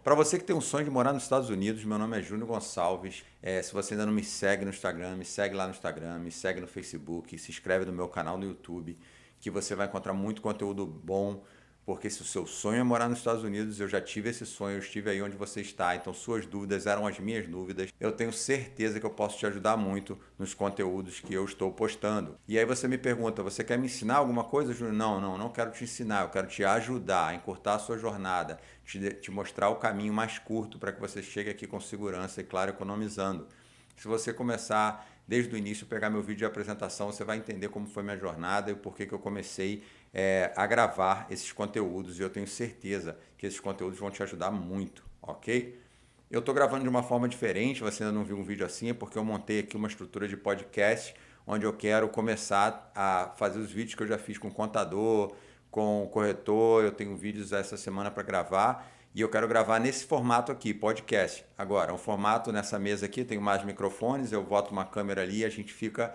Para você que tem um sonho de morar nos Estados Unidos, meu nome é Júnior Gonçalves. Se você ainda não me segue no Instagram, me segue lá no Instagram, me segue no Facebook, se inscreve no meu canal no YouTube, que você vai encontrar muito conteúdo bom, porque se o seu sonho é morar nos Estados Unidos, eu já tive esse sonho, eu estive aí onde você está, então suas dúvidas eram as minhas dúvidas. Eu tenho certeza que eu posso te ajudar muito nos conteúdos que eu estou postando. E aí você me pergunta, você quer me ensinar alguma coisa, Júnior? Não quero te ensinar, eu quero te ajudar a encurtar a sua jornada, te mostrar o caminho mais curto para que você chegue aqui com segurança e, claro, economizando. Se você começar desde o início, pegar meu vídeo de apresentação, você vai entender como foi minha jornada e o porquê que eu comecei a gravar esses conteúdos. E eu tenho certeza que esses conteúdos vão te ajudar muito, ok? Eu estou gravando de uma forma diferente, você ainda não viu um vídeo assim, é porque eu montei aqui uma estrutura de podcast, onde eu quero começar a fazer os vídeos que eu já fiz com contador, com corretor. Eu tenho vídeos essa semana para gravar e eu quero gravar nesse formato aqui, podcast. Agora, um formato nessa mesa aqui, tenho mais microfones, eu boto uma câmera ali e a gente fica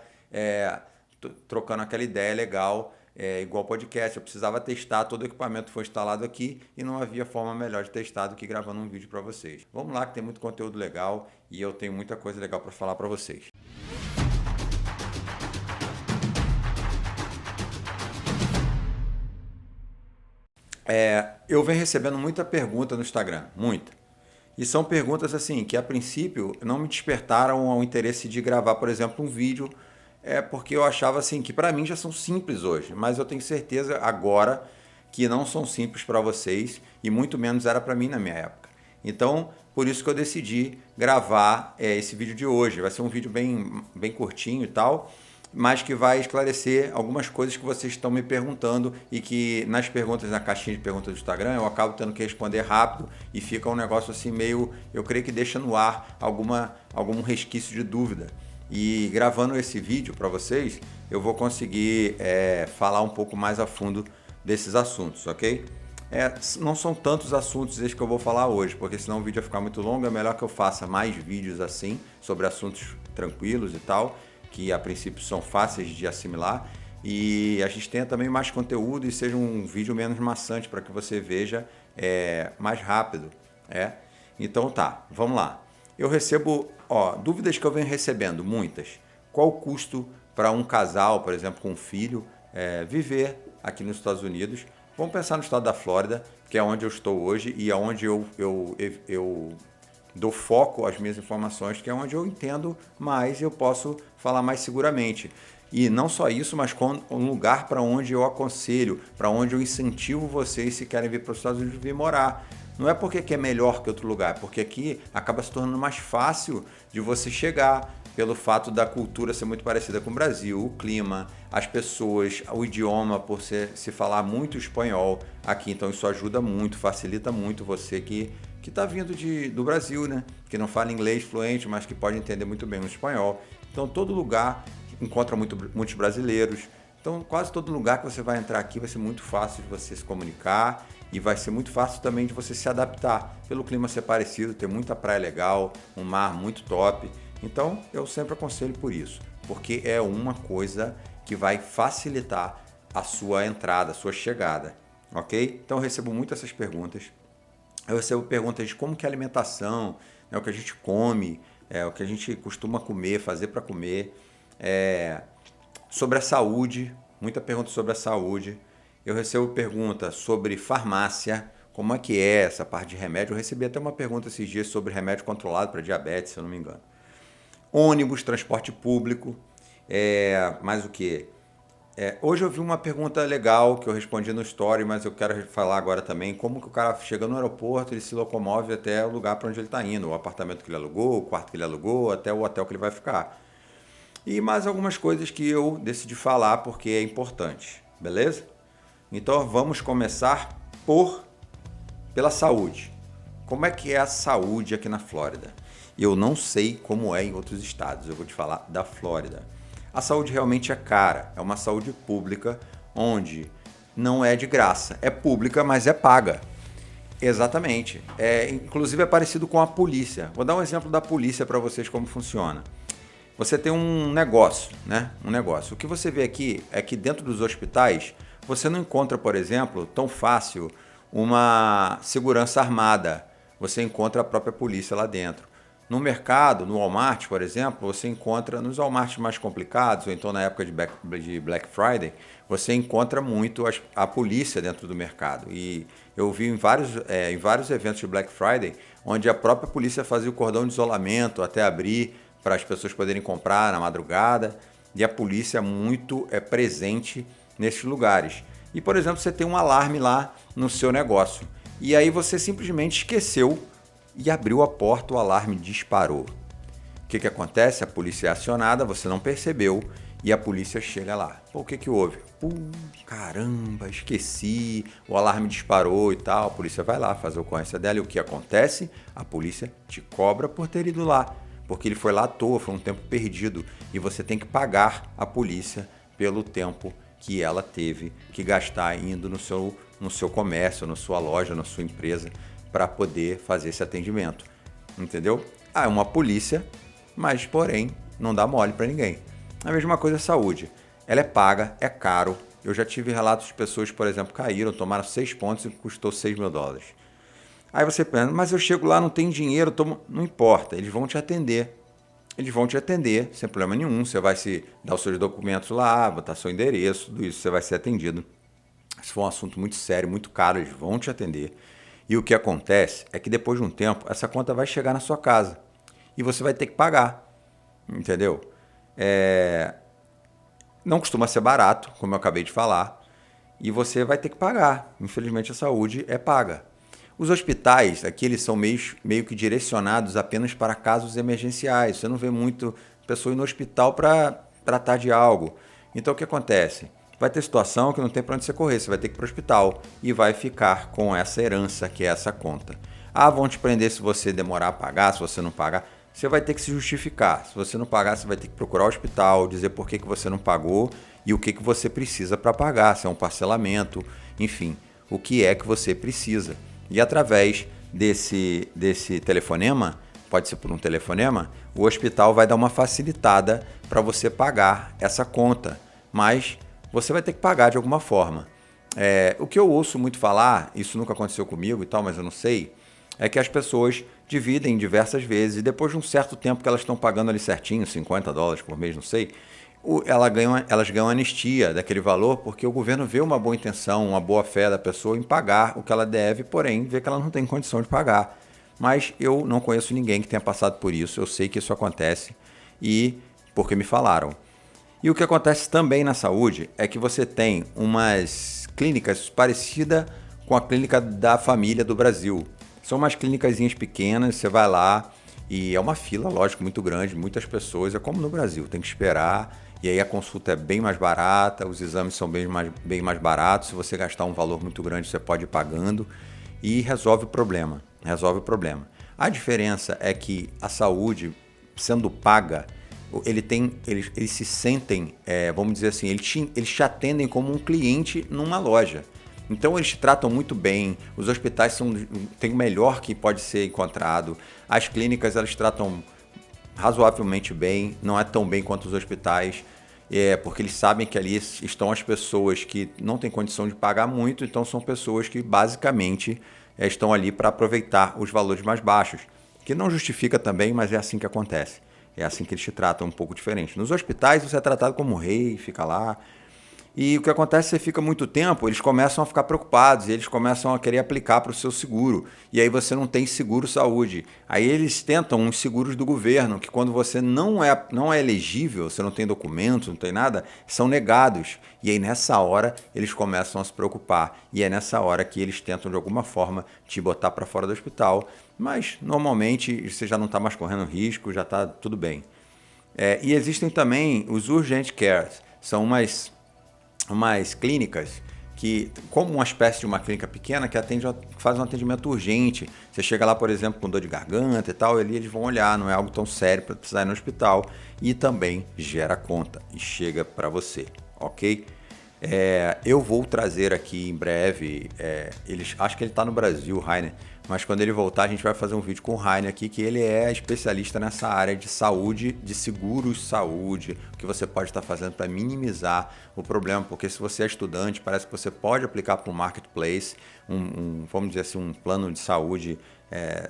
trocando aquela ideia legal, igual podcast. Eu precisava testar, todo o equipamento foi instalado aqui e não havia forma melhor de testar do que gravando um vídeo para vocês. Vamos lá que tem muito conteúdo legal e eu tenho muita coisa legal para falar para vocês. Eu venho recebendo muita pergunta no Instagram, muita. E são perguntas assim que a princípio não me despertaram ao interesse de gravar, por exemplo, um vídeo, porque eu achava assim que para mim já são simples hoje, mas eu tenho certeza agora que não são simples para vocês e muito menos era para mim na minha época. Então, por isso que eu decidi gravar esse vídeo de hoje. Vai ser um vídeo bem curtinho e tal, mas que vai esclarecer algumas coisas que vocês estão me perguntando e que nas perguntas, na caixinha de perguntas do Instagram, eu acabo tendo que responder rápido e fica um negócio assim meio, eu creio que deixa no ar algum resquício de dúvida. E gravando esse vídeo para vocês, eu vou conseguir falar um pouco mais a fundo desses assuntos, ok? Não são tantos assuntos esses que eu vou falar hoje, porque senão o vídeo vai ficar muito longo. É melhor que eu faça mais vídeos assim, sobre assuntos tranquilos e tal, que a princípio são fáceis de assimilar, e a gente tenha também mais conteúdo e seja um vídeo menos maçante para que você veja mais rápido. Então tá, vamos lá. Eu recebo dúvidas que eu venho recebendo, muitas. Qual o custo para um casal, por exemplo, com um filho, viver aqui nos Estados Unidos? Vamos pensar no estado da Flórida, que é onde eu estou hoje e é onde eu dou foco às minhas informações, que é onde eu entendo mais e eu posso falar mais seguramente. E não só isso, mas com um lugar para onde eu aconselho, para onde eu incentivo vocês, se querem vir para os Estados Unidos, vir morar. Não é porque aqui é melhor que outro lugar, é porque aqui acaba se tornando mais fácil de você chegar, pelo fato da cultura ser muito parecida com o Brasil, o clima, as pessoas, o idioma, por se falar muito espanhol aqui. Então isso ajuda muito, facilita muito você que está vindo do Brasil, né? Que não fala inglês fluente, mas que pode entender muito bem o espanhol. Então todo lugar encontra muitos brasileiros. Então quase todo lugar que você vai entrar aqui vai ser muito fácil de você se comunicar e vai ser muito fácil também de você se adaptar, pelo clima ser parecido, ter muita praia legal, um mar muito top. Então eu sempre aconselho por isso, porque é uma coisa que vai facilitar a sua entrada, a sua chegada, ok? Então eu recebo muito essas perguntas. Eu recebo perguntas de como que é a alimentação, o que a gente come, o que a gente costuma comer, fazer para comer, sobre a saúde, muita pergunta sobre a saúde. Eu recebo pergunta sobre farmácia, como é que é essa parte de remédio. Eu recebi até uma pergunta esses dias sobre remédio controlado para diabetes, se eu não me engano. Ônibus, transporte público, mais o que? Hoje eu vi uma pergunta legal que eu respondi no story, mas eu quero falar agora também, como que o cara chega no aeroporto, ele se locomove até o lugar para onde ele está indo, o apartamento que ele alugou, o quarto que ele alugou, até o hotel que ele vai ficar. E mais algumas coisas que eu decidi falar porque é importante, beleza? Então vamos começar pela saúde. Como é que é a saúde aqui na Flórida? Eu não sei como é em outros estados, eu vou te falar da Flórida. A saúde realmente é cara, é uma saúde pública onde não é de graça, é pública, mas é paga. Exatamente. Inclusive é parecido com a polícia. Vou dar um exemplo da polícia para vocês como funciona. Você tem um negócio, né? Um negócio. O que você vê aqui é que dentro dos hospitais você não encontra, por exemplo, tão fácil uma segurança armada você encontra a própria polícia lá dentro. No mercado, no Walmart, por exemplo, você encontra, nos Walmarts mais complicados, ou então na época de Black Friday, você encontra muito a polícia dentro do mercado. E eu vi em vários eventos de Black Friday, onde a própria polícia fazia o cordão de isolamento até abrir, para as pessoas poderem comprar na madrugada. E a polícia muito presente nesses lugares. E, por exemplo, você tem um alarme lá no seu negócio. E aí você simplesmente esqueceu e abriu a porta, o alarme disparou. O que acontece? A polícia é acionada, você não percebeu e a polícia chega lá. Pô, o que houve? Caramba, esqueci, o alarme disparou e tal. A polícia vai lá fazer a ocorrência dela e o que acontece? A polícia te cobra por ter ido lá, porque ele foi lá à toa, foi um tempo perdido e você tem que pagar a polícia pelo tempo que ela teve que gastar indo no seu comércio, na sua loja, na sua empresa, para poder fazer esse atendimento. Entendeu? É uma polícia, mas porém não dá mole para ninguém. A mesma coisa é a saúde. Ela é paga, é caro. Eu já tive relatos de pessoas, por exemplo, caíram, tomaram 6 pontos e custou $6.000. Aí você pensa, mas eu chego lá, não tem dinheiro, não importa, eles vão te atender. Eles vão te atender sem problema nenhum. Você vai dar os seus documentos lá, botar seu endereço, tudo isso, você vai ser atendido. Se for um assunto muito sério, muito caro, eles vão te atender. E o que acontece é que depois de um tempo, essa conta vai chegar na sua casa e você vai ter que pagar, entendeu? Não costuma ser barato, como eu acabei de falar, e você vai ter que pagar. Infelizmente, a saúde é paga. Os hospitais, aqui eles são meio que direcionados apenas para casos emergenciais. Você não vê muito pessoa ir no hospital para tratar de algo. Então, o que acontece? Vai ter situação que não tem para onde você correr, você vai ter que ir para o hospital e vai ficar com essa herança, que é essa conta. Vão te prender se você demorar a pagar, se você não pagar. Você vai ter que se justificar. Se você não pagar, você vai ter que procurar o hospital, dizer por que você não pagou e o que você precisa para pagar, se é um parcelamento, enfim, o que é que você precisa. E através desse telefonema, pode ser por um telefonema, o hospital vai dar uma facilitada para você pagar essa conta. Mas você vai ter que pagar de alguma forma. O que eu ouço muito falar, isso nunca aconteceu comigo e tal, mas eu não sei, é que as pessoas dividem diversas vezes e depois de um certo tempo que elas estão pagando ali certinho, $50 por mês, não sei, elas ganham anistia daquele valor porque o governo vê uma boa intenção, uma boa fé da pessoa em pagar o que ela deve, porém vê que ela não tem condição de pagar. Mas eu não conheço ninguém que tenha passado por isso, eu sei que isso acontece e porque me falaram. E o que acontece também na saúde é que você tem umas clínicas parecidas com a clínica da família do Brasil. São umas clínicazinhas pequenas, você vai lá e é uma fila, lógico, muito grande, muitas pessoas, é como no Brasil, tem que esperar e aí a consulta é bem mais barata, os exames são bem mais baratos, se você gastar um valor muito grande você pode ir pagando e resolve o problema, A diferença é que a saúde, sendo paga, eles se sentem, vamos dizer assim, eles te atendem como um cliente numa loja. Então eles te tratam muito bem, os hospitais têm o melhor que pode ser encontrado, as clínicas elas tratam razoavelmente bem, não é tão bem quanto os hospitais, porque eles sabem que ali estão as pessoas que não têm condição de pagar muito, então são pessoas que basicamente estão ali para aproveitar os valores mais baixos, que não justifica também, mas é assim que acontece. É assim que eles te tratam, um pouco diferente. Nos hospitais você é tratado como rei, fica lá. E o que acontece, você fica muito tempo, eles começam a ficar preocupados, e eles começam a querer aplicar para o seu seguro. E aí você não tem seguro saúde. Aí eles tentam uns seguros do governo, que quando você não é elegível, você não tem documento, não tem nada, são negados. E aí nessa hora eles começam a se preocupar. E é nessa hora que eles tentam de alguma forma te botar para fora do hospital. Mas normalmente você já não está mais correndo risco, já está tudo bem. E existem também os urgent cares, são umas clínicas que, como uma espécie de uma clínica pequena que faz um atendimento urgente. Você chega lá, por exemplo, com dor de garganta e tal, ali eles vão olhar, não é algo tão sério para precisar ir no hospital e também gera conta e chega para você, ok? Eu vou trazer aqui em breve, acho que ele está no Brasil, o Rainer, mas quando ele voltar a gente vai fazer um vídeo com o Rainer aqui, que ele é especialista nessa área de saúde, de seguros saúde, o que você pode estar fazendo para minimizar o problema, porque se você é estudante, parece que você pode aplicar para um marketplace, vamos dizer assim, um plano de saúde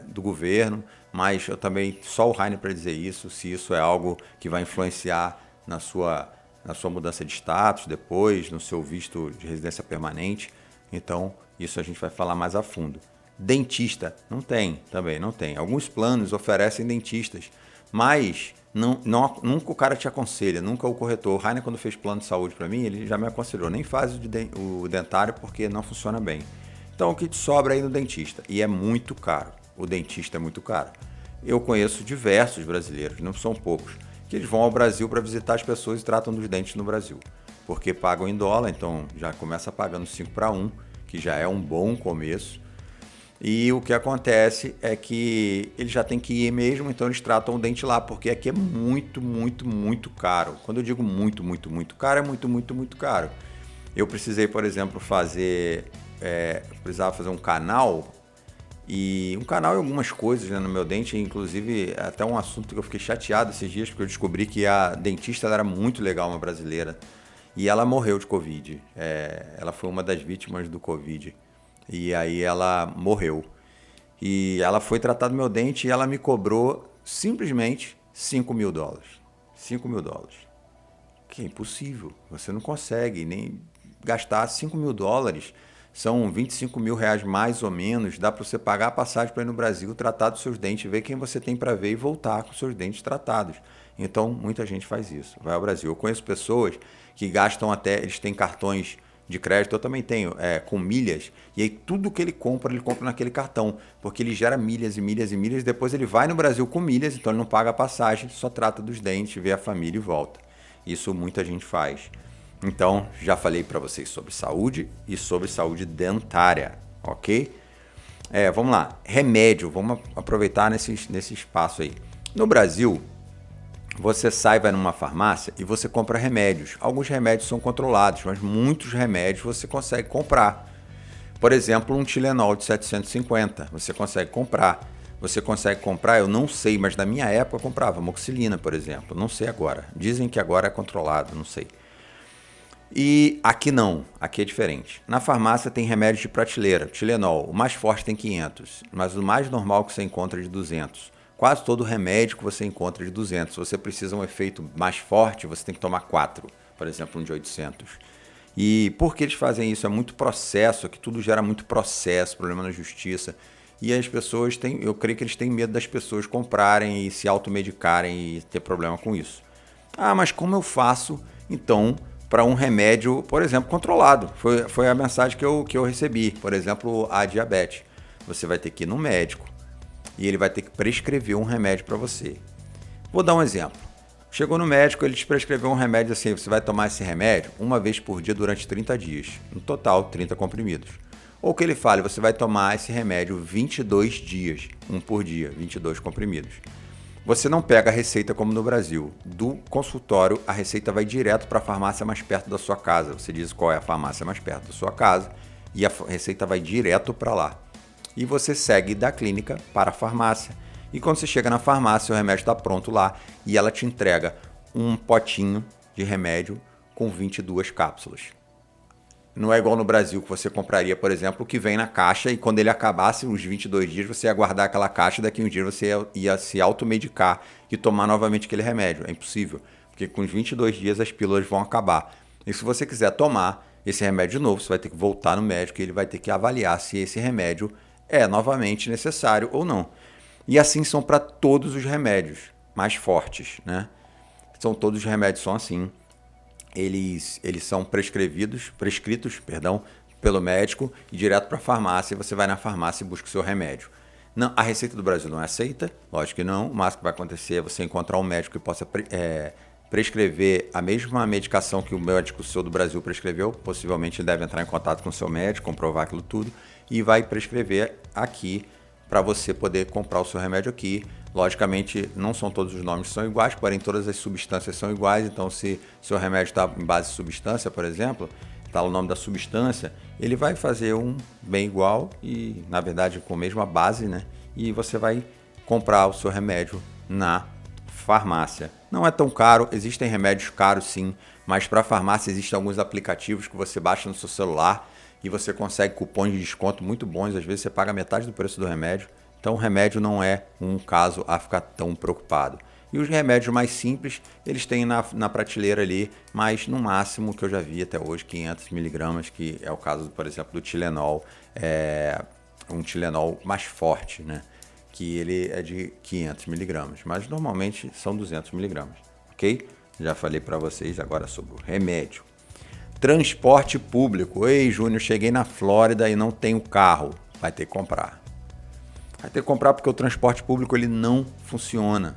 do governo, mas eu também, só o Heine para dizer isso, se isso é algo que vai influenciar na sua mudança de status depois, no seu visto de residência permanente. Então, isso a gente vai falar mais a fundo. Dentista, não tem, também não tem. Alguns planos oferecem dentistas, mas nunca o cara te aconselha, nunca o corretor. O Heine, quando fez plano de saúde para mim, ele já me aconselhou, nem faz o dentário porque não funciona bem. Então, o que te sobra aí no dentista? E é muito caro. O dentista é muito caro. Eu conheço diversos brasileiros, não são poucos, que eles vão ao Brasil para visitar as pessoas e tratam dos dentes no Brasil. Porque pagam em dólar, então já começa pagando 5-1, que já é um bom começo. E o que acontece é que eles já têm que ir mesmo, então eles tratam o dente lá, porque aqui é muito, muito, muito caro. Quando eu digo muito, muito, muito caro, é muito, muito, muito caro. Eu precisei, por exemplo, precisava fazer um canal e algumas coisas, né, no meu dente, inclusive até um assunto que eu fiquei chateado esses dias, porque eu descobri que a dentista ela era muito legal, uma brasileira, e ela morreu de Covid. Ela foi uma das vítimas do Covid. E aí ela morreu. E ela foi tratar do meu dente e ela me cobrou simplesmente $5.000. $5.000. Que é impossível. Você não consegue nem gastar $5.000. São R$ 25.000 mais ou menos. Dá para você pagar a passagem para ir no Brasil, tratar dos seus dentes, ver quem você tem para ver e voltar com seus dentes tratados. Então, muita gente faz isso. Vai ao Brasil. Eu conheço pessoas que gastam até... Eles têm cartões de crédito, eu também tenho, com milhas, e aí tudo que ele compra naquele cartão, porque ele gera milhas e milhas e milhas, depois ele vai no Brasil com milhas, então ele não paga a passagem, só trata dos dentes, vê a família e volta. Isso muita gente faz. Então, já falei para vocês sobre saúde e sobre saúde dentária, ok? Vamos lá, remédio, vamos aproveitar nesse espaço aí. No Brasil, você vai numa farmácia e você compra remédios. Alguns remédios são controlados, mas muitos remédios você consegue comprar. Por exemplo, um Tilenol de 750, você consegue comprar. Você consegue comprar, eu não sei, mas na minha época eu comprava amoxicilina, por exemplo. Não sei agora. Dizem que agora é controlado, não sei. E aqui não, aqui é diferente. Na farmácia tem remédios de prateleira, Tilenol. O mais forte tem 500, mas o mais normal que você encontra é de 200. Quase todo remédio que você encontra de 200. Se você precisa de um efeito mais forte, você tem que tomar 4, por exemplo, um de 800. E por que eles fazem isso? É muito processo, que tudo gera muito processo, problema na justiça. E as pessoas eu creio que eles têm medo das pessoas comprarem e se automedicarem e ter problema com isso. Ah, mas como eu faço, então, para um remédio, por exemplo, controlado? Foi a mensagem que eu recebi. Por exemplo, a diabetes. Você vai ter que ir no médico e ele vai ter que prescrever um remédio para você. Vou dar um exemplo. Chegou no médico, ele te prescreveu um remédio assim, você vai tomar esse remédio uma vez por dia durante 30 dias. No total, 30 comprimidos. Ou que ele fale, você vai tomar esse remédio 22 dias, um por dia, 22 comprimidos. Você não pega a receita como no Brasil. Do consultório, a receita vai direto para a farmácia mais perto da sua casa. Você diz qual é a farmácia mais perto da sua casa e a receita vai direto para lá. E você segue da clínica para a farmácia. E quando você chega na farmácia, o remédio está pronto lá e ela te entrega um potinho de remédio com 22 cápsulas. Não é igual no Brasil que você compraria, por exemplo, o que vem na caixa e quando ele acabasse os 22 dias, você ia guardar aquela caixa e daqui a um dia você ia se automedicar e tomar novamente aquele remédio. É impossível, porque com os 22 dias as pílulas vão acabar. E se você quiser tomar esse remédio de novo, você vai ter que voltar no médico e ele vai ter que avaliar se esse remédio é novamente necessário ou não. E assim são para todos os remédios mais fortes, né? Todos os remédios são assim. Eles são prescritos, pelo médico e direto para a farmácia. E você vai na farmácia e busca o seu remédio. Não, a receita do Brasil não é aceita, lógico que não. O máximo que vai acontecer é você encontrar um médico que possa prescrever a mesma medicação que o médico seu do Brasil prescreveu. Possivelmente ele deve entrar em contato com o seu médico, comprovar aquilo tudo e vai prescrever aqui para você poder comprar o seu remédio aqui. Logicamente, não são todos os nomes que são iguais, porém todas as substâncias são iguais. Então, se seu remédio está em base de substância, por exemplo, está o nome da substância, ele vai fazer um bem igual e, na verdade, com a mesma base, né? E você vai comprar o seu remédio na farmácia. Não é tão caro, existem remédios caros sim, mas para a farmácia existem alguns aplicativos que você baixa no seu celular e você consegue cupons de desconto muito bons. Às vezes você paga metade do preço do remédio. Então o remédio não é um caso a ficar tão preocupado. E os remédios mais simples, eles têm na prateleira ali, mas no máximo que eu já vi até hoje, 500 miligramas, que é o caso, por exemplo, do Tilenol, um Tilenol mais forte, né? Que ele é de 500 miligramas, mas normalmente são 200 miligramas, ok? Já falei para vocês agora sobre o remédio. Transporte público. Ei, Júnior, cheguei na Flórida e não tenho carro. Vai ter que comprar. Vai ter que comprar porque o transporte público ele não funciona.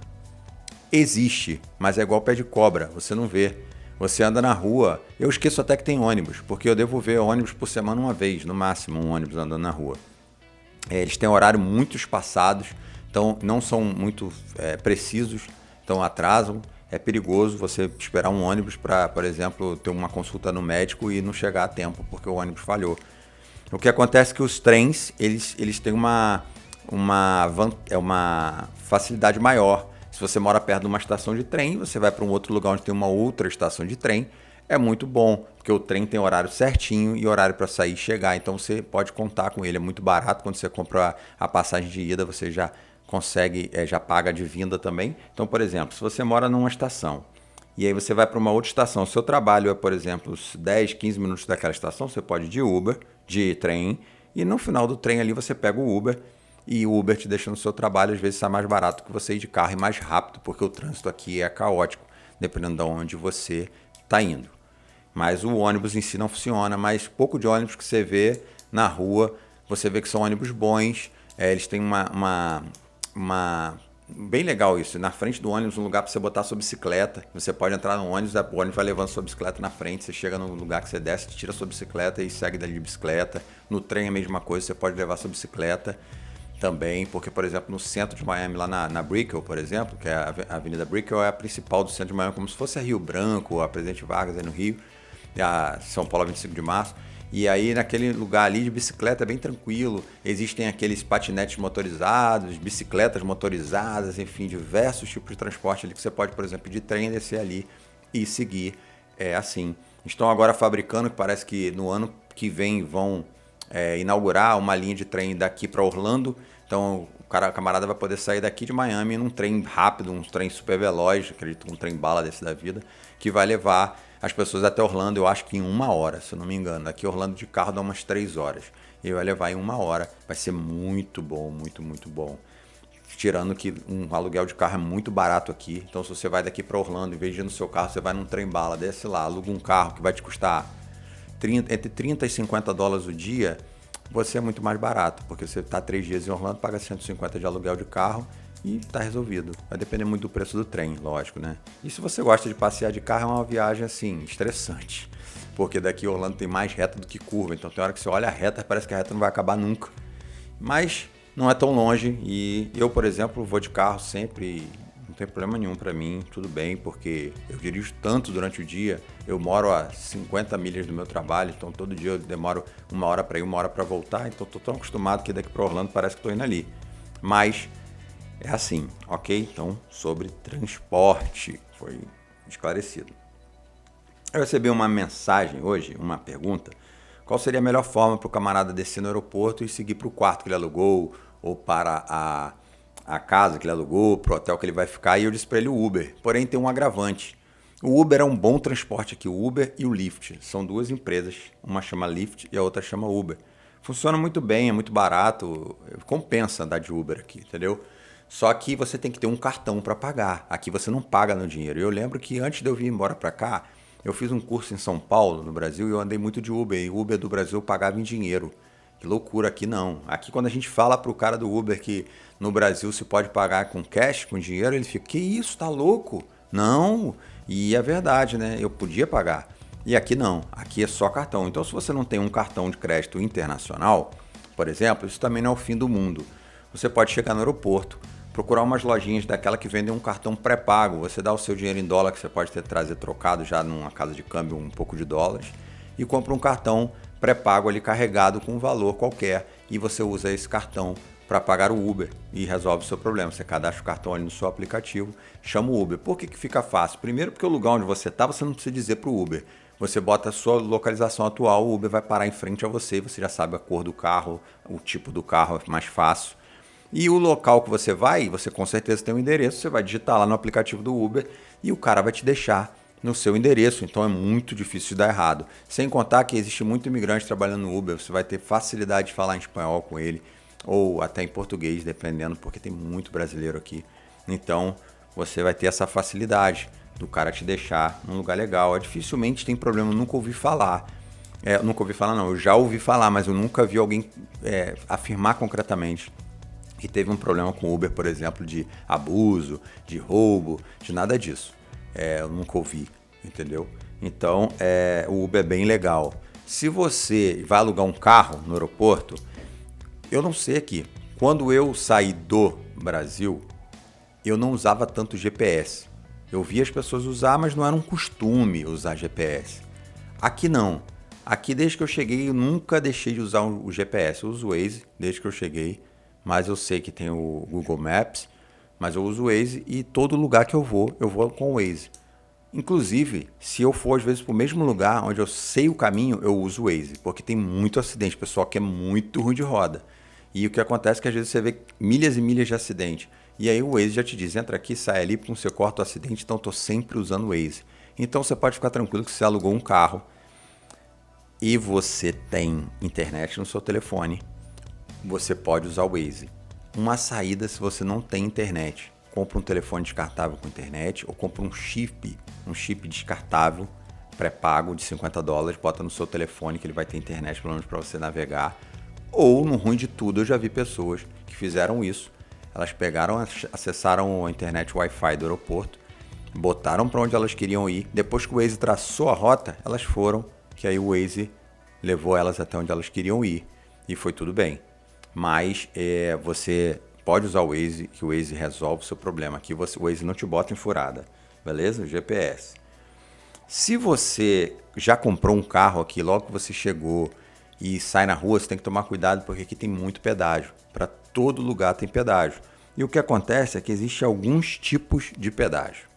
Existe, mas é igual pé de cobra, você não vê. Você anda na rua, eu esqueço até que tem ônibus, porque eu devo ver ônibus por semana uma vez, no máximo um ônibus andando na rua. Eles têm horário muito espaçados, então não são muito precisos, então atrasam. É perigoso você esperar um ônibus para, por exemplo, ter uma consulta no médico e não chegar a tempo porque o ônibus falhou. O que acontece é que os trens, eles têm uma facilidade maior. Se você mora perto de uma estação de trem, você vai para um outro lugar onde tem uma outra estação de trem, é muito bom, porque o trem tem horário certinho e horário para sair e chegar, então você pode contar com ele, é muito barato. Quando você compra a passagem de ida, você já consegue, já paga de vinda também. Então, por exemplo, se você mora numa estação e aí você vai para uma outra estação, seu trabalho é, por exemplo, 10, 15 minutos daquela estação, você pode ir de Uber, de trem, e no final do trem ali você pega o Uber, e o Uber te deixa no seu trabalho, às vezes sai mais barato que você ir de carro e mais rápido, porque o trânsito aqui é caótico, dependendo de onde você está indo. Mas o ônibus em si não funciona, mas pouco de ônibus que você vê na rua, você vê que são ônibus bons, eles têm uma bem legal isso, na frente do ônibus um lugar para você botar sua bicicleta, você pode entrar no ônibus, o ônibus vai levando sua bicicleta na frente, você chega no lugar que você desce, tira sua bicicleta e segue dali de bicicleta. No trem é a mesma coisa, você pode levar sua bicicleta também, porque, por exemplo, no centro de Miami, lá na Brickell, por exemplo, que é a Avenida Brickell é a principal do centro de Miami, como se fosse a Rio Branco, a Presidente Vargas aí no Rio, a São Paulo 25 de março. E aí naquele lugar ali de bicicleta é bem tranquilo, existem aqueles patinetes motorizados, bicicletas motorizadas, enfim, diversos tipos de transporte ali que você pode, por exemplo, de trem descer ali e seguir assim. Estão agora fabricando, que parece que no ano que vem vão inaugurar uma linha de trem daqui para Orlando, então a camarada vai poder sair daqui de Miami num trem rápido, um trem super veloz, acredito, um trem bala desse da vida, que vai levar as pessoas até Orlando, eu acho que em 1 hora, se eu não me engano. Aqui Orlando de carro dá umas 3 horas. E vai levar em 1 hora. Vai ser muito bom, muito, muito bom. Tirando que um aluguel de carro é muito barato aqui. Então se você vai daqui para Orlando, em vez de ir no seu carro, você vai num trem bala, desce lá, aluga um carro que vai te custar entre 30 e 50 dólares o dia, você é muito mais barato. Porque você está 3 dias em Orlando, paga 150 de aluguel de carro e está resolvido. Vai depender muito do preço do trem, lógico, né? E se você gosta de passear de carro, é uma viagem, assim, estressante. Porque daqui Orlando tem mais reta do que curva. Então tem hora que você olha a reta, parece que a reta não vai acabar nunca. Mas não é tão longe. E eu, por exemplo, vou de carro sempre e não tem problema nenhum para mim. Tudo bem, porque eu dirijo tanto durante o dia. Eu moro a 50 milhas do meu trabalho. Então todo dia eu demoro 1 hora para ir, 1 hora para voltar. Então estou tão acostumado que daqui para Orlando parece que estou indo ali. Mas é assim, ok? Então, sobre transporte, foi esclarecido. Eu recebi uma mensagem hoje, uma pergunta. Qual seria a melhor forma para o camarada descer no aeroporto e seguir para o quarto que ele alugou, ou para a casa que ele alugou, para o hotel que ele vai ficar? E eu disse para ele o Uber. Porém, tem um agravante. O Uber é um bom transporte aqui, o Uber e o Lyft. São duas empresas, uma chama Lyft e a outra chama Uber. Funciona muito bem, é muito barato, compensa andar de Uber aqui, entendeu? Só que você tem que ter um cartão para pagar. Aqui você não paga no dinheiro. Eu lembro que antes de eu vir embora para cá, eu fiz um curso em São Paulo, no Brasil, e eu andei muito de Uber. E o Uber do Brasil eu pagava em dinheiro. Que loucura, aqui não. Aqui quando a gente fala pro cara do Uber que no Brasil se pode pagar com cash, com dinheiro, ele fica, que isso, tá louco? Não, e é verdade, né? Eu podia pagar. E aqui não, aqui é só cartão. Então se você não tem um cartão de crédito internacional, por exemplo, isso também não é o fim do mundo. Você pode chegar no aeroporto, procurar umas lojinhas daquela que vendem um cartão pré-pago. Você dá o seu dinheiro em dólar, que você pode trazer trocado já numa casa de câmbio um pouco de dólares, e compra um cartão pré-pago ali carregado com um valor qualquer, e você usa esse cartão para pagar o Uber e resolve o seu problema. Você cadastra o cartão ali no seu aplicativo, chama o Uber. Por que fica fácil? Primeiro porque o lugar onde você está, você não precisa dizer para o Uber. Você bota a sua localização atual, o Uber vai parar em frente a você, você já sabe a cor do carro, o tipo do carro, é mais fácil. E o local que você vai, você com certeza tem um endereço, você vai digitar lá no aplicativo do Uber e o cara vai te deixar no seu endereço. Então é muito difícil de dar errado. Sem contar que existe muito imigrante trabalhando no Uber, você vai ter facilidade de falar em espanhol com ele ou até em português, dependendo, porque tem muito brasileiro aqui. Então você vai ter essa facilidade do cara te deixar num lugar legal. Dificilmente tem problema, eu nunca ouvi falar. Nunca ouvi falar não, eu já ouvi falar, mas eu nunca vi alguém afirmar concretamente que teve um problema com o Uber, por exemplo, de abuso, de roubo, de nada disso. Eu nunca ouvi, entendeu? Então, o Uber é bem legal. Se você vai alugar um carro no aeroporto, eu não sei aqui. Quando eu saí do Brasil, eu não usava tanto GPS. Eu via as pessoas usar, mas não era um costume usar GPS. Aqui não. Aqui, desde que eu cheguei, eu nunca deixei de usar o GPS. Eu uso o Waze desde que eu cheguei, mas eu sei que tem o Google Maps, mas eu uso o Waze e todo lugar que eu vou com o Waze. Inclusive, se eu for às vezes para o mesmo lugar onde eu sei o caminho, eu uso o Waze, porque tem muito acidente, pessoal que é muito ruim de roda. E o que acontece é que às vezes você vê milhas e milhas de acidente. E aí o Waze já te diz, entra aqui, sai ali, você corta o acidente, então eu estou sempre usando o Waze. Então você pode ficar tranquilo que você alugou um carro e você tem internet no seu telefone, você pode usar o Waze. Uma saída se você não tem internet. Compra um telefone descartável com internet ou compra um chip descartável pré-pago de $50, bota no seu telefone que ele vai ter internet pelo menos para você navegar. Ou, no ruim de tudo, eu já vi pessoas que fizeram isso. Elas pegaram, acessaram a internet Wi-Fi do aeroporto, botaram para onde elas queriam ir. Depois que o Waze traçou a rota, elas foram, que aí o Waze levou elas até onde elas queriam ir e foi tudo bem. Mas você pode usar o Waze, que o Waze resolve o seu problema. Aqui o Waze não te bota em furada, beleza? O GPS. Se você já comprou um carro aqui, logo que você chegou e sai na rua, você tem que tomar cuidado porque aqui tem muito pedágio. Para todo lugar tem pedágio. E o que acontece é que existem alguns tipos de pedágio.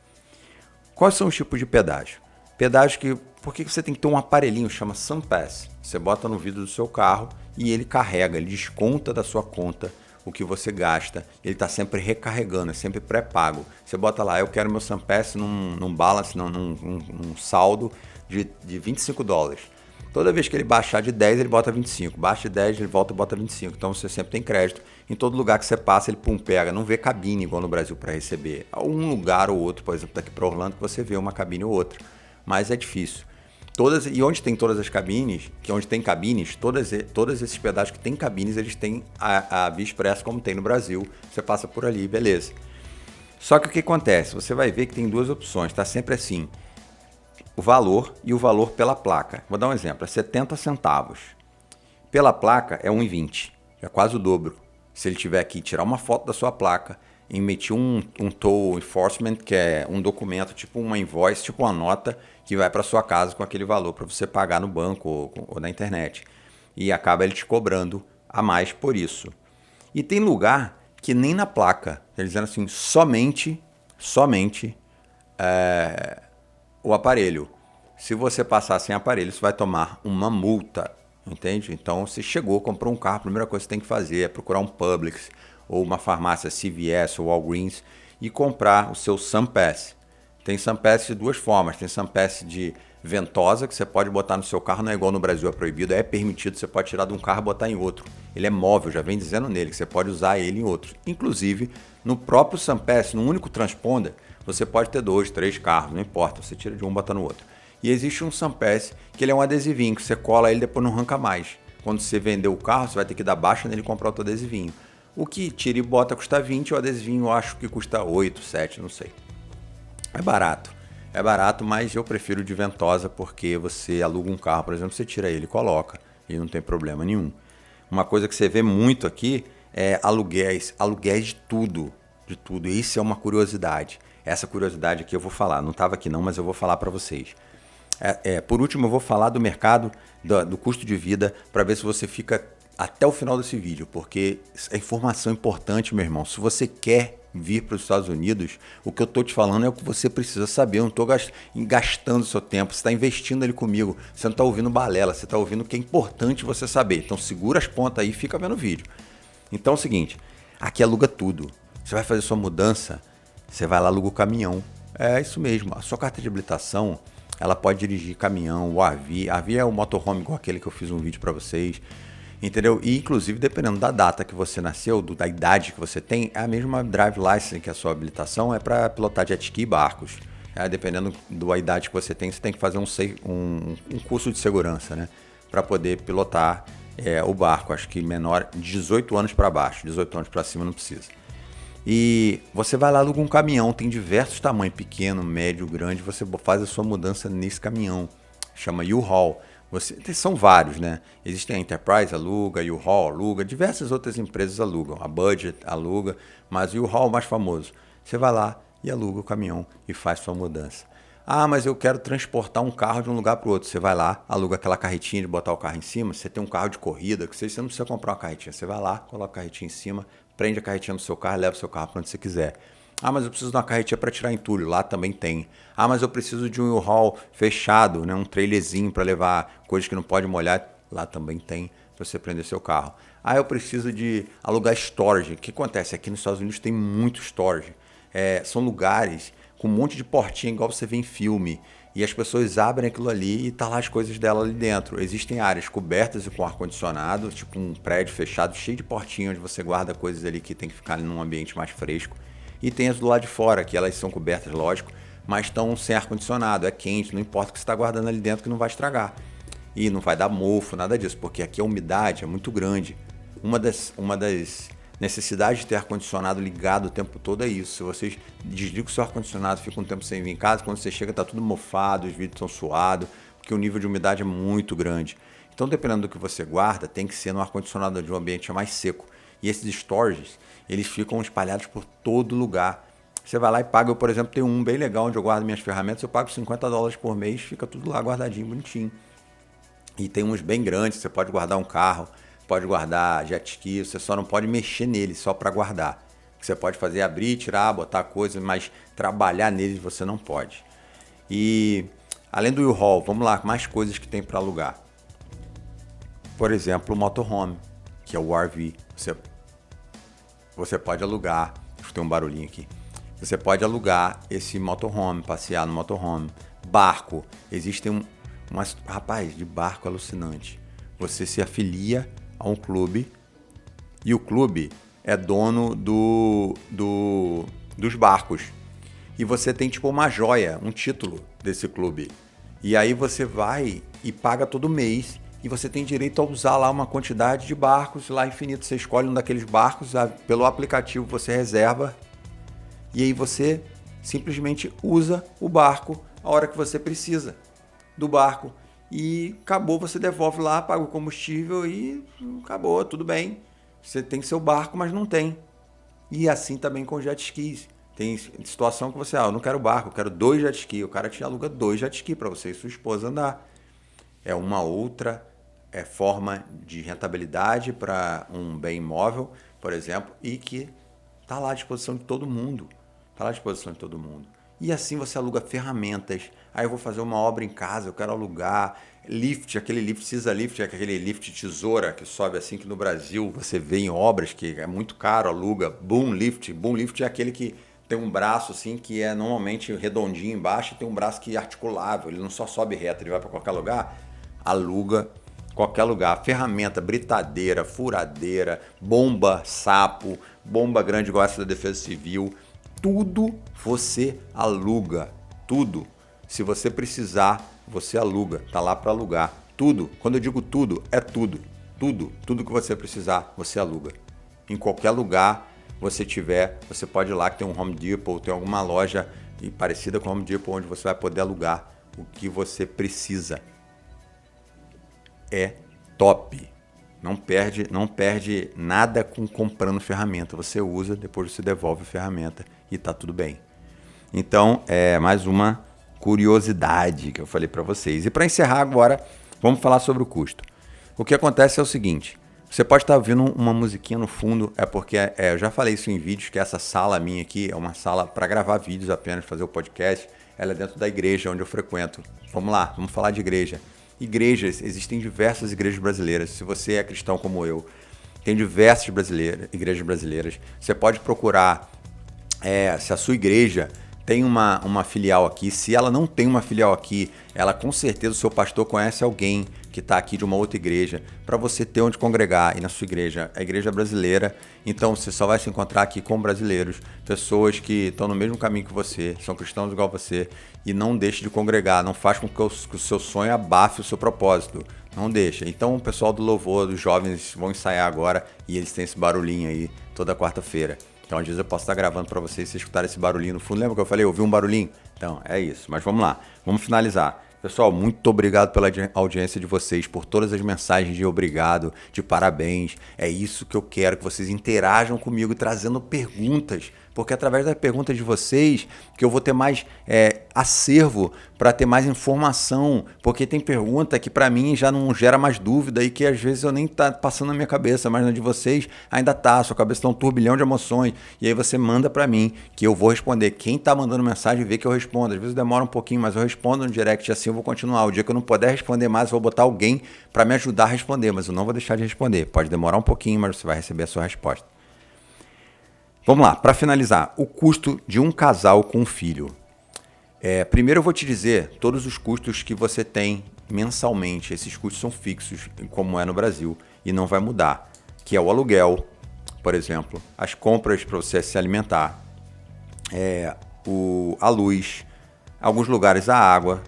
Quais são os tipos de pedágio? Pedágio que... Por que você tem que ter um aparelhinho, chama SunPass? Você bota no vidro do seu carro e ele carrega, ele desconta da sua conta o que você gasta. Ele está sempre recarregando, é sempre pré-pago. Você bota lá, eu quero meu SunPass num balance, num saldo de $25. Toda vez que ele baixar de 10, ele bota 25. Baixa de 10, ele volta e bota 25. Então você sempre tem crédito. Em todo lugar que você passa, ele pega. Não vê cabine igual no Brasil para receber. Um lugar ou outro, por exemplo, daqui para Orlando, que você vê uma cabine ou outra. Mas é difícil. E onde tem todas as cabines, onde tem cabines, todos esses pedágios que tem cabines, eles têm a Via Expressa como tem no Brasil. Você passa por ali, beleza. Só que o que acontece? Você vai ver que tem duas opções, está sempre assim. O valor e o valor pela placa. Vou dar um exemplo, é 70 centavos. Pela placa é 1,20, é quase o dobro. Se ele tiver que tirar uma foto da sua placa, emitir um toll enforcement, que é um documento, tipo uma invoice, tipo uma nota, que vai para sua casa com aquele valor para você pagar no banco ou na internet. E acaba ele te cobrando a mais por isso. E tem lugar que nem na placa, eles dizendo assim, somente o aparelho. Se você passar sem aparelho, você vai tomar uma multa, entende? Então, você chegou, comprou um carro, a primeira coisa que você tem que fazer é procurar um Publix ou uma farmácia CVS ou Walgreens e comprar o seu SunPass. Tem SunPass de duas formas. Tem SunPass de ventosa, que você pode botar no seu carro, não é igual no Brasil, é proibido, é permitido, você pode tirar de um carro e botar em outro. Ele é móvel, já vem dizendo nele que você pode usar ele em outros. Inclusive, no próprio SunPass, no único transponder, você pode ter 2, 3 carros, não importa, você tira de um e bota no outro. E existe um SunPass, que ele é um adesivinho, que você cola ele e depois não arranca mais. Quando você vender o carro, você vai ter que dar baixa nele e comprar outro adesivinho. O que tira e bota custa 20, o adesivinho eu acho que custa 8, 7, não sei. É barato, mas eu prefiro de ventosa porque você aluga um carro, por exemplo, você tira ele e coloca e não tem problema nenhum. Uma coisa que você vê muito aqui é aluguéis de tudo, e isso é uma curiosidade. Essa curiosidade aqui eu vou falar, não estava aqui não, mas eu vou falar para vocês. Por último, eu vou falar do mercado, do custo de vida, para ver se você fica até o final desse vídeo, porque é informação importante, meu irmão. Se você quer vir para os Estados Unidos, o que eu estou te falando é o que você precisa saber. Eu não estou gastando seu tempo, você está investindo ele comigo. Você não está ouvindo balela, você está ouvindo o que é importante você saber. Então segura as pontas aí e fica vendo o vídeo. Então é o seguinte, Aqui aluga tudo. Você vai fazer sua mudança, você vai lá, aluga o caminhão. É isso mesmo. A sua carta de habilitação, ela pode dirigir caminhão, o RV. RV é o motorhome igual aquele que eu fiz um vídeo para vocês. Entendeu? E inclusive, dependendo da data que você nasceu, da idade que você tem, é a mesma drive license que a sua habilitação é para pilotar jet ski e barcos. Dependendo da idade que você tem que fazer um curso de segurança, né? Para poder pilotar o barco. Acho que menor de 18 anos para baixo, 18 anos para cima não precisa. E você vai lá, aluga um caminhão, tem diversos tamanhos, pequeno, médio, grande, você faz a sua mudança nesse caminhão. Chama U-Haul. São vários, né? Existem a Enterprise, aluga, U-Haul aluga, diversas outras empresas alugam, a Budget aluga, mas o U-Haul é o mais famoso. Você vai lá e aluga o caminhão e faz sua mudança. Ah, mas eu quero transportar um carro de um lugar para o outro. Você vai lá, aluga aquela carretinha de botar o carro em cima. Você tem um carro de corrida, que você não precisa comprar uma carretinha. Você vai lá, coloca a carretinha em cima, prende a carretinha no seu carro e leva o seu carro para onde você quiser. Ah, mas eu preciso de uma carretinha para tirar entulho. Lá também tem. Ah, mas eu preciso de um U-Haul fechado, né? Um trailerzinho para levar coisas que não pode molhar. Lá também tem para você prender seu carro. Ah, eu preciso de alugar storage. O que acontece? Aqui nos Estados Unidos tem muito storage. São lugares com um monte de portinha, igual você vê em filme. E as pessoas abrem aquilo ali e tá lá as coisas dela ali dentro. Existem áreas cobertas e com ar-condicionado, tipo um prédio fechado, cheio de portinha, onde você guarda coisas ali que tem que ficar num ambiente mais fresco. E tem as do lado de fora, que elas são cobertas, lógico, mas estão sem ar-condicionado, é quente, não importa o que você está guardando ali dentro que não vai estragar. E não vai dar mofo, nada disso, porque aqui a umidade é muito grande. Uma das necessidades de ter ar-condicionado ligado o tempo todo é isso. Se vocês desligam o seu ar-condicionado, fica um tempo sem vir em casa, quando você chega está tudo mofado, os vidros estão suados, porque o nível de umidade é muito grande. Então, dependendo do que você guarda, tem que ser no ar-condicionado de um ambiente mais seco. E esses storages, eles ficam espalhados por todo lugar. Você vai lá e paga, eu, por exemplo, tenho um bem legal onde eu guardo minhas ferramentas, eu pago $50 por mês, fica tudo lá guardadinho, bonitinho. E tem uns bem grandes, você pode guardar um carro, pode guardar jet ski, você só não pode mexer nele, só para guardar. Você pode fazer abrir, tirar, botar coisas, mas trabalhar neles você não pode. E além do U-Haul, vamos lá, mais coisas que tem para alugar. Por exemplo, o motorhome, que é o RV. Você pode alugar, deixa eu ter um barulhinho aqui. Você pode alugar esse motorhome, passear no motorhome. Barco, existem rapaz, de barco alucinante. Você se afilia a um clube e o clube é dono dos barcos. E você tem tipo uma joia, um título desse clube. E aí você vai e paga todo mês. E você tem direito a usar lá uma quantidade de barcos lá infinito. Você escolhe um daqueles barcos, pelo aplicativo você reserva e aí você simplesmente usa o barco a hora que você precisa do barco. E acabou, você devolve lá, paga o combustível e acabou, tudo bem. Você tem seu barco, mas não tem. E assim também com jet skis. Tem situação que você, eu não quero barco, eu quero 2 jet skis. O cara te aluga 2 jet skis para você e sua esposa andar. É uma outra forma de rentabilidade para um bem imóvel, por exemplo, e que está lá à disposição de todo mundo. Está lá à disposição de todo mundo. E assim você aluga ferramentas. Aí eu vou fazer uma obra em casa, eu quero alugar lift, aquele lift scissor lift, aquele lift tesoura que sobe assim, que no Brasil você vê em obras que é muito caro, aluga. Boom lift. Boom lift é aquele que tem um braço assim que é normalmente redondinho embaixo e tem um braço que é articulável, ele não só sobe reto, ele vai para qualquer lugar. Aluga qualquer lugar, ferramenta, britadeira, furadeira, bomba, sapo, bomba grande igual essa da Defesa Civil, tudo você aluga, tudo. Se você precisar, você aluga, tá lá para alugar. Tudo, quando eu digo tudo, é tudo. Tudo que você precisar, você aluga. Em qualquer lugar você tiver, você pode ir lá que tem um Home Depot, tem alguma loja parecida com o Home Depot onde você vai poder alugar o que você precisa. É top. Não perde nada comprando ferramenta. Você usa, depois você devolve a ferramenta e tá tudo bem. Então, é mais uma curiosidade que eu falei para vocês. E para encerrar agora, vamos falar sobre o custo. O que acontece é o seguinte, você pode estar ouvindo uma musiquinha no fundo, é porque eu já falei isso em vídeos, que essa sala minha aqui é uma sala para gravar vídeos apenas, fazer o podcast. Ela é dentro da igreja onde eu frequento. Vamos lá, vamos falar de igreja. Igrejas, existem diversas igrejas brasileiras. Se você é cristão como eu, Tem diversas igrejas brasileiras. Você pode procurar se a sua igreja tem uma filial aqui. Se ela não tem uma filial aqui, ela com certeza, o seu pastor conhece alguém que está aqui de uma outra igreja, para você ter onde congregar. E na sua igreja, a igreja brasileira, então você só vai se encontrar aqui com brasileiros, pessoas que estão no mesmo caminho que você, são cristãos igual você, e não deixe de congregar, não faz com que o seu sonho abafe o seu propósito, não deixa. Então o pessoal do louvor, dos jovens vão ensaiar agora, e eles têm esse barulhinho aí toda quarta-feira. Então, às vezes eu posso estar gravando para vocês, se escutarem esse barulhinho no fundo. Lembra que eu falei, eu ouvi um barulhinho? Então, é isso. Mas vamos lá, vamos finalizar. Pessoal, muito obrigado pela audiência de vocês, por todas as mensagens de obrigado, de parabéns. É isso que eu quero, que vocês interajam comigo, trazendo perguntas, porque é através das perguntas de vocês que eu vou ter mais acervo para ter mais informação, porque tem pergunta que para mim já não gera mais dúvida e que às vezes eu nem tá passando na minha cabeça, mas na de vocês ainda tá, sua cabeça tá um turbilhão de emoções, e aí você manda para mim que eu vou responder. Quem tá mandando mensagem vê que eu respondo, às vezes demora um pouquinho, mas eu respondo no direct, assim eu vou continuar. O dia que eu não puder responder mais, eu vou botar alguém para me ajudar a responder, mas eu não vou deixar de responder. Pode demorar um pouquinho, mas você vai receber a sua resposta. Vamos lá, para finalizar, o custo de um casal com um filho. Primeiro eu vou te dizer todos os custos que você tem mensalmente. Esses custos são fixos, como é no Brasil, e não vai mudar. Que é o aluguel, por exemplo, as compras para você se alimentar, a luz, alguns lugares a água,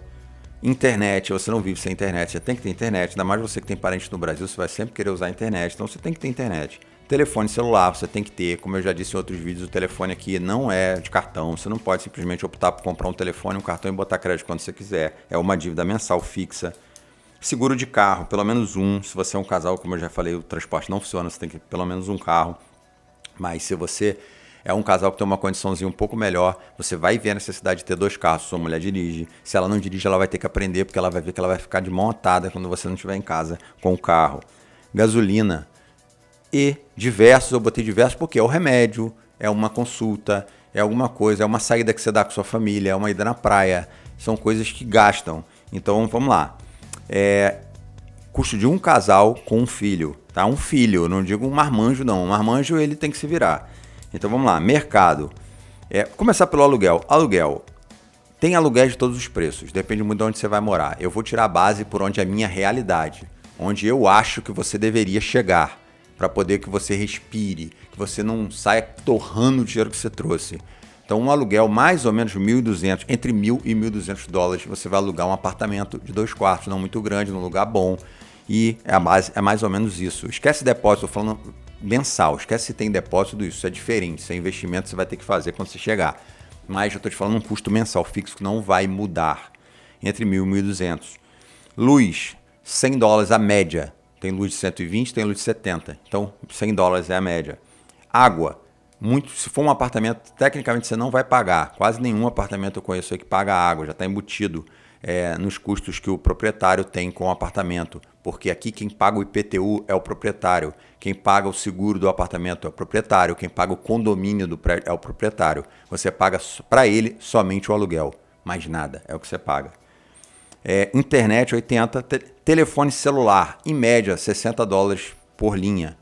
internet. Você não vive sem internet, você tem que ter internet. Ainda mais você que tem parente no Brasil, você vai sempre querer usar a internet, então você tem que ter internet. Telefone celular você tem que ter, como eu já disse em outros vídeos, o telefone aqui não é de cartão, você não pode simplesmente optar por comprar um telefone, um cartão e botar crédito quando você quiser, é uma dívida mensal fixa. Seguro de carro, pelo menos um, se você é um casal, como eu já falei, o transporte não funciona, você tem que ter pelo menos um carro, mas se você é um casal que tem uma condiçãozinha um pouco melhor, você vai ver a necessidade de ter 2 carros, sua mulher dirige, se ela não dirige ela vai ter que aprender, porque ela vai ver que ela vai ficar de mão atada quando você não estiver em casa com o carro. Gasolina. E diversos, eu botei diversos porque é o remédio, é uma consulta, é alguma coisa, é uma saída que você dá com sua família, é uma ida na praia, são coisas que gastam. Então vamos lá, custo de um casal com um filho, tá? Um filho, não digo um marmanjo não, um marmanjo ele tem que se virar. Então vamos lá, mercado, começar pelo aluguel, tem aluguéis de todos os preços, depende muito de onde você vai morar. Eu vou tirar a base por onde é a minha realidade, onde eu acho que você deveria chegar, para poder que você respire, que você não saia torrando o dinheiro que você trouxe. Então, um aluguel mais ou menos $1.200, entre $1.000 e $1.200, você vai alugar um apartamento de 2 quartos, não muito grande, num lugar bom. E é mais ou menos isso. Esquece depósito, estou falando mensal, esquece se tem depósito, isso é diferente, isso é investimento que você vai ter que fazer quando você chegar. Mas eu estou te falando um custo mensal fixo que não vai mudar, entre $1.000 e $1.200. Luz, $100 a média. Tem luz de 120, tem luz de 70. Então, $100 é a média. Água. Se for um apartamento, tecnicamente você não vai pagar. Quase nenhum apartamento eu conheço aí que paga água. Já está embutido nos custos que o proprietário tem com o apartamento. Porque aqui quem paga o IPTU é o proprietário. Quem paga o seguro do apartamento é o proprietário. Quem paga o condomínio do prédio é o proprietário. Você paga para ele somente o aluguel. Mais nada. É o que você paga. Internet 80, telefone celular, em média $60 por linha.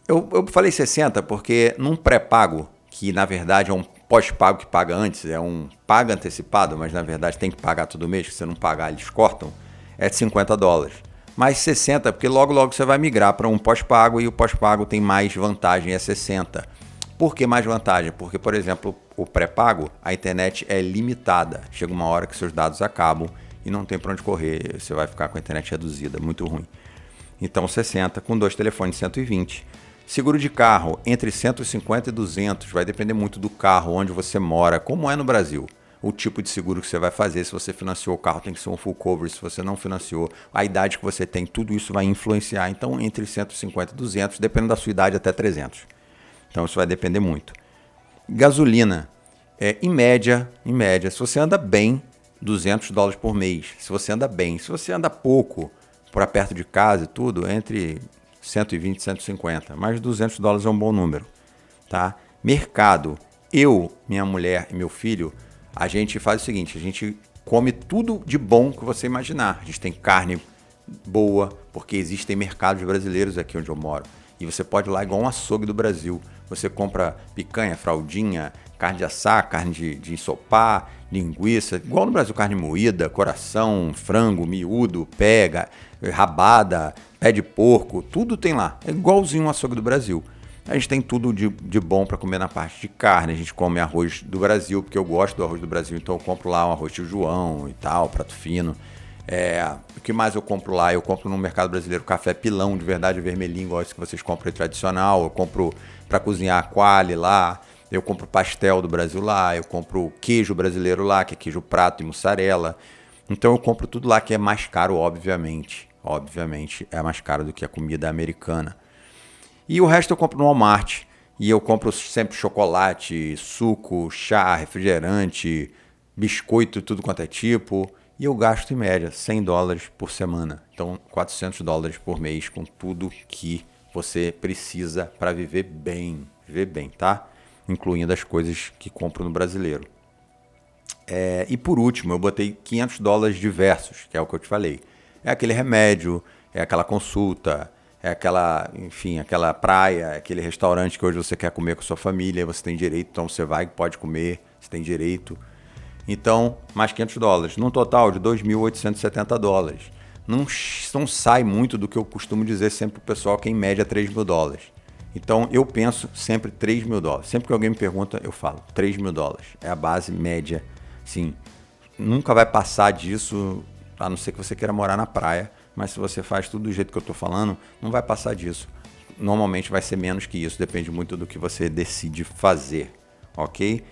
Eu falei 60 porque num pré-pago, que na verdade é um pós-pago que paga antes, é um paga antecipado, mas na verdade tem que pagar todo mês, se você não pagar eles cortam, é de $50. Mais 60 porque logo você vai migrar para um pós-pago e o pós-pago tem mais vantagem, é 60. Por que mais vantagem? Porque, por exemplo, o pré-pago, a internet é limitada. Chega uma hora que seus dados acabam e não tem para onde correr. Você vai ficar com a internet reduzida, muito ruim. Então, 60, com 2 telefones, 120. Seguro de carro, entre 150 e 200. Vai depender muito do carro, onde você mora, como é no Brasil. O tipo de seguro que você vai fazer. Se você financiou o carro, tem que ser um full cover. Se você não financiou, a idade que você tem, tudo isso vai influenciar. Então, entre 150 e 200, dependendo da sua idade, até 300. Então isso vai depender muito. Gasolina, em média, se você anda bem, $200 por mês. Se você anda bem, se você anda pouco, para perto de casa e tudo, entre 120 e 150. Mas $200 é um bom número. Tá? Mercado, minha mulher e meu filho, a gente faz o seguinte, a gente come tudo de bom que você imaginar. A gente tem carne boa, porque existem mercados brasileiros aqui onde eu moro. E você pode ir lá igual um açougue do Brasil. Você compra picanha, fraldinha, carne de assar, carne de ensopar, linguiça, igual no Brasil, carne moída, coração, frango, miúdo, pega, rabada, pé de porco, tudo tem lá. É igualzinho um açougue do Brasil. A gente tem tudo de bom para comer na parte de carne. A gente come arroz do Brasil, porque eu gosto do arroz do Brasil, então eu compro lá um arroz tio João e tal, prato fino. O que mais eu compro lá? Eu compro no mercado brasileiro café pilão, de verdade, vermelhinho, igual esse que vocês compram aí, tradicional. Eu compro para cozinhar coalho lá. Eu compro pastel do Brasil lá. Eu compro queijo brasileiro lá, que é queijo prato e mussarela. Então eu compro tudo lá que é mais caro, obviamente. Obviamente é mais caro do que a comida americana. E o resto eu compro no Walmart. E eu compro sempre chocolate, suco, chá, refrigerante, biscoito, tudo quanto é tipo. E eu gasto em média $100 por semana. Então $400 por mês com tudo que você precisa para viver bem. Viver bem, tá? Incluindo as coisas que compro no brasileiro. E por último, eu botei $500 diversos, que é o que eu te falei. É aquele remédio, é aquela consulta, é aquela, enfim, aquela praia, aquele restaurante que hoje você quer comer com a sua família, você tem direito, então você vai, pode comer, você tem direito. Então, mais $500, num total de $2.870. Não sai muito do que eu costumo dizer sempre pro pessoal, que é em média $3.000. Então, eu penso sempre $3.000. Sempre que alguém me pergunta, eu falo $3.000. É a base média. Sim, nunca vai passar disso, a não ser que você queira morar na praia. Mas se você faz tudo do jeito que eu estou falando, não vai passar disso. Normalmente vai ser menos que isso, depende muito do que você decide fazer, ok?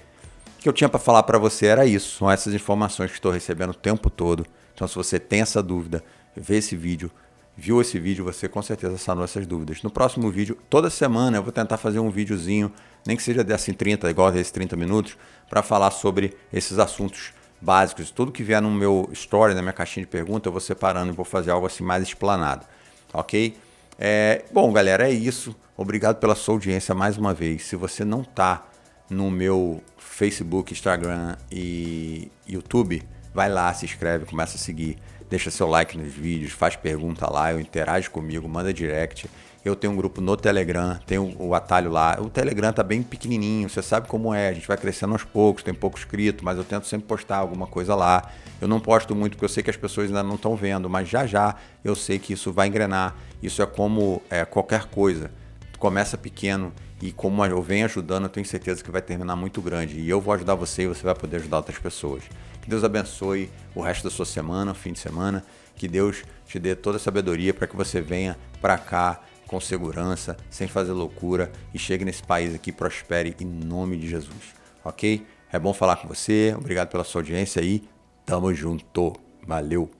O que eu tinha para falar para você era isso, são essas informações que estou recebendo o tempo todo. Então se você tem essa dúvida, vê esse vídeo, viu esse vídeo, você com certeza sanou essas dúvidas. No próximo vídeo, toda semana eu vou tentar fazer um videozinho, nem que seja desse 30, igual desse 30 minutos, para falar sobre esses assuntos básicos. Tudo que vier no meu story, na minha caixinha de perguntas, eu vou separando e vou fazer algo assim mais explanado, ok? Bom, galera, é isso. Obrigado pela sua audiência mais uma vez. Se você não está no meu Facebook, Instagram e YouTube, vai lá, se inscreve, começa a seguir, deixa seu like nos vídeos, faz pergunta lá, eu interajo comigo, manda direct. Eu tenho um grupo no Telegram, tenho o atalho lá. O Telegram tá bem pequenininho, você sabe como é, a gente vai crescendo aos poucos, tem pouco inscrito, mas eu tento sempre postar alguma coisa lá. Eu não posto muito porque eu sei que as pessoas ainda não estão vendo, mas já eu sei que isso vai engrenar. Isso é como qualquer coisa. Começa pequeno e como eu venho ajudando, eu tenho certeza que vai terminar muito grande. E eu vou ajudar você e você vai poder ajudar outras pessoas. Que Deus abençoe o resto da sua semana, o fim de semana. Que Deus te dê toda a sabedoria para que você venha para cá com segurança, sem fazer loucura e chegue nesse país aqui e prospere em nome de Jesus, ok? É bom falar com você, obrigado pela sua audiência e tamo junto, valeu!